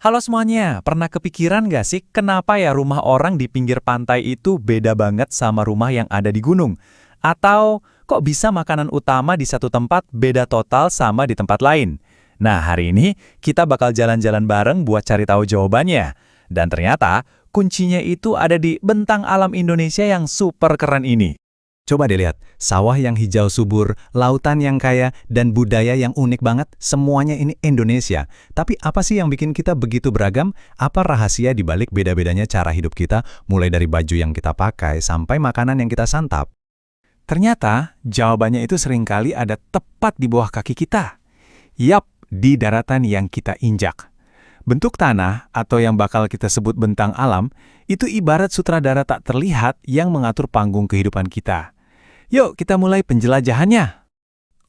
Halo semuanya, pernah kepikiran nggak sih kenapa ya rumah orang di pinggir pantai itu beda banget sama rumah yang ada di gunung? Atau kok bisa makanan utama di satu tempat beda total sama di tempat lain? Nah, hari ini kita bakal jalan-jalan bareng buat cari tahu jawabannya. Dan ternyata kuncinya itu ada di bentang alam Indonesia yang super keren ini. Coba dilihat, sawah yang hijau subur, lautan yang kaya, dan budaya yang unik banget, semuanya ini Indonesia. Tapi apa sih yang bikin kita begitu beragam? Apa rahasia di balik beda-bedanya cara hidup kita, mulai dari baju yang kita pakai sampai makanan yang kita santap? Ternyata, jawabannya itu seringkali ada tepat di bawah kaki kita. Yap, di daratan yang kita injak. Bentuk tanah, atau yang bakal kita sebut bentang alam, itu ibarat sutradara tak terlihat yang mengatur panggung kehidupan kita. Yuk, kita mulai penjelajahannya.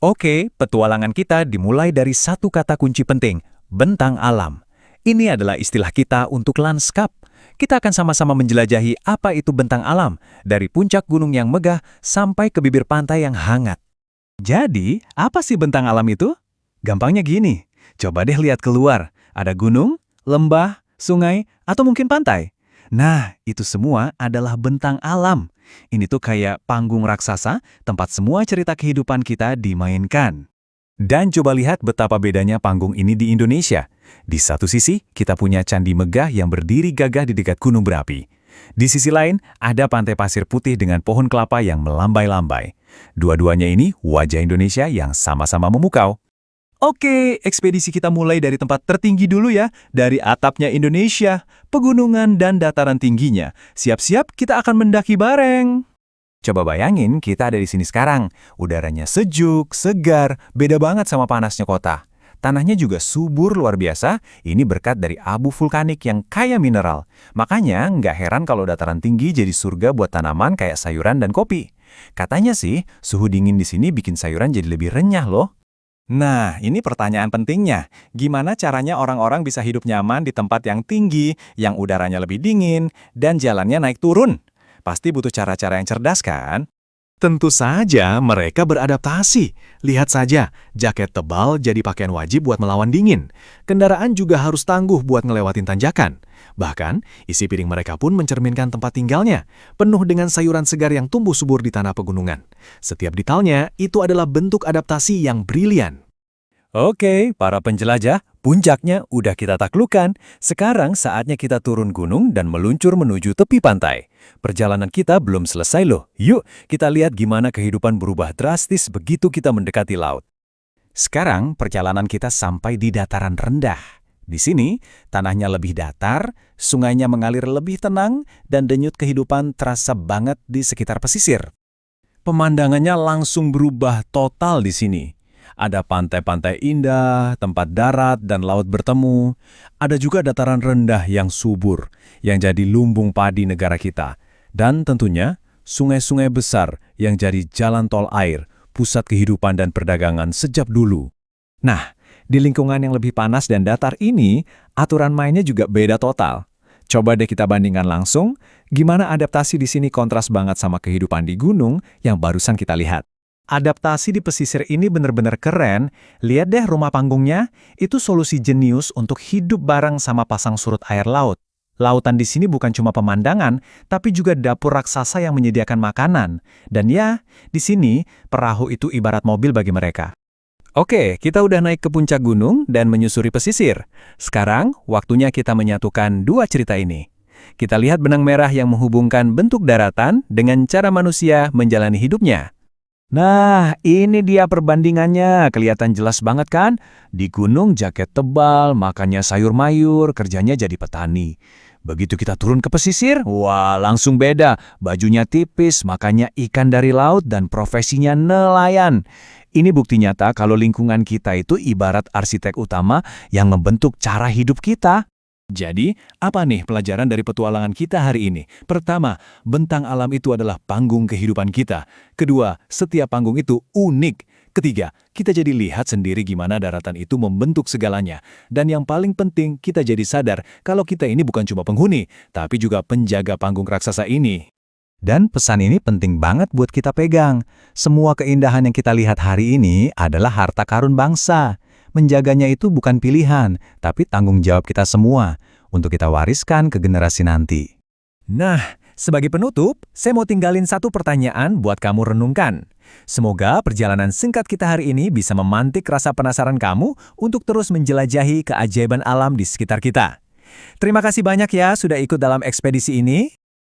Oke, petualangan kita dimulai dari satu kata kunci penting, bentang alam. Ini adalah istilah kita untuk lanskap. Kita akan sama-sama menjelajahi apa itu bentang alam, dari puncak gunung yang megah sampai ke bibir pantai yang hangat. Jadi, apa sih bentang alam itu? Gampangnya gini, coba deh lihat keluar. Ada gunung, lembah, sungai, atau mungkin pantai. Nah, itu semua adalah bentang alam. Ini tuh kayak panggung raksasa, tempat semua cerita kehidupan kita dimainkan. Dan coba lihat betapa bedanya panggung ini di Indonesia. Di satu sisi, kita punya candi megah yang berdiri gagah di dekat gunung berapi. Di sisi lain, ada pantai pasir putih dengan pohon kelapa yang melambai-lambai. Dua-duanya ini wajah Indonesia yang sama-sama memukau. Oke, ekspedisi kita mulai dari tempat tertinggi dulu ya, dari atapnya Indonesia, pegunungan dan dataran tingginya. Siap-siap kita akan mendaki bareng. Coba bayangin kita ada di sini sekarang. Udaranya sejuk, segar, beda banget sama panasnya kota. Tanahnya juga subur luar biasa, ini berkat dari abu vulkanik yang kaya mineral. Makanya nggak heran kalau dataran tinggi jadi surga buat tanaman kayak sayuran dan kopi. Katanya sih, suhu dingin di sini bikin sayuran jadi lebih renyah loh. Nah, ini pertanyaan pentingnya. Gimana caranya orang-orang bisa hidup nyaman di tempat yang tinggi, yang udaranya lebih dingin, dan jalannya naik turun? Pasti butuh cara-cara yang cerdas, kan? Tentu saja mereka beradaptasi. Lihat saja, jaket tebal jadi pakaian wajib buat melawan dingin. Kendaraan juga harus tangguh buat ngelewatin tanjakan. Bahkan, isi piring mereka pun mencerminkan tempat tinggalnya, penuh dengan sayuran segar yang tumbuh subur di tanah pegunungan. Setiap detailnya itu adalah bentuk adaptasi yang brilian. Oke, para penjelajah, puncaknya udah kita taklukkan. Sekarang saatnya kita turun gunung dan meluncur menuju tepi pantai. Perjalanan kita belum selesai loh. Yuk, kita lihat gimana kehidupan berubah drastis begitu kita mendekati laut. Sekarang perjalanan kita sampai di dataran rendah. Di sini, tanahnya lebih datar, sungainya mengalir lebih tenang, dan denyut kehidupan terasa banget di sekitar pesisir. Pemandangannya langsung berubah total di sini. Ada pantai-pantai indah, tempat darat dan laut bertemu. Ada juga dataran rendah yang subur, yang jadi lumbung padi negara kita. Dan tentunya, sungai-sungai besar yang jadi jalan tol air, pusat kehidupan dan perdagangan sejak dulu. Nah, di lingkungan yang lebih panas dan datar ini, aturan mainnya juga beda total. Coba deh kita bandingkan langsung, gimana adaptasi di sini kontras banget sama kehidupan di gunung yang barusan kita lihat. Adaptasi di pesisir ini benar-benar keren. Lihat deh rumah panggungnya, itu solusi jenius untuk hidup bareng sama pasang surut air laut. Lautan di sini bukan cuma pemandangan, tapi juga dapur raksasa yang menyediakan makanan. Dan ya, di sini perahu itu ibarat mobil bagi mereka. Oke, kita udah naik ke puncak gunung dan menyusuri pesisir. Sekarang, waktunya kita menyatukan dua cerita ini. Kita lihat benang merah yang menghubungkan bentuk daratan dengan cara manusia menjalani hidupnya. Nah, ini dia perbandingannya. Kelihatan jelas banget kan? Di gunung jaket tebal, makannya sayur mayur, kerjanya jadi petani. Begitu kita turun ke pesisir, wah langsung beda. Bajunya tipis, makannya ikan dari laut, dan profesinya nelayan. Ini bukti nyata kalau lingkungan kita itu ibarat arsitek utama yang membentuk cara hidup kita. Jadi, apa nih pelajaran dari petualangan kita hari ini? Pertama, bentang alam itu adalah panggung kehidupan kita. Kedua, setiap panggung itu unik. Ketiga, kita jadi lihat sendiri gimana daratan itu membentuk segalanya. Dan yang paling penting, kita jadi sadar kalau kita ini bukan cuma penghuni, tapi juga penjaga panggung raksasa ini. Dan pesan ini penting banget buat kita pegang. Semua keindahan yang kita lihat hari ini adalah harta karun bangsa. menjaganya itu bukan pilihan, tapi tanggung jawab kita semua untuk kita wariskan ke generasi nanti. Nah, sebagai penutup, saya mau tinggalin satu pertanyaan buat kamu renungkan. Semoga perjalanan singkat kita hari ini bisa memantik rasa penasaran kamu untuk terus menjelajahi keajaiban alam di sekitar kita. Terima kasih banyak ya sudah ikut dalam ekspedisi ini.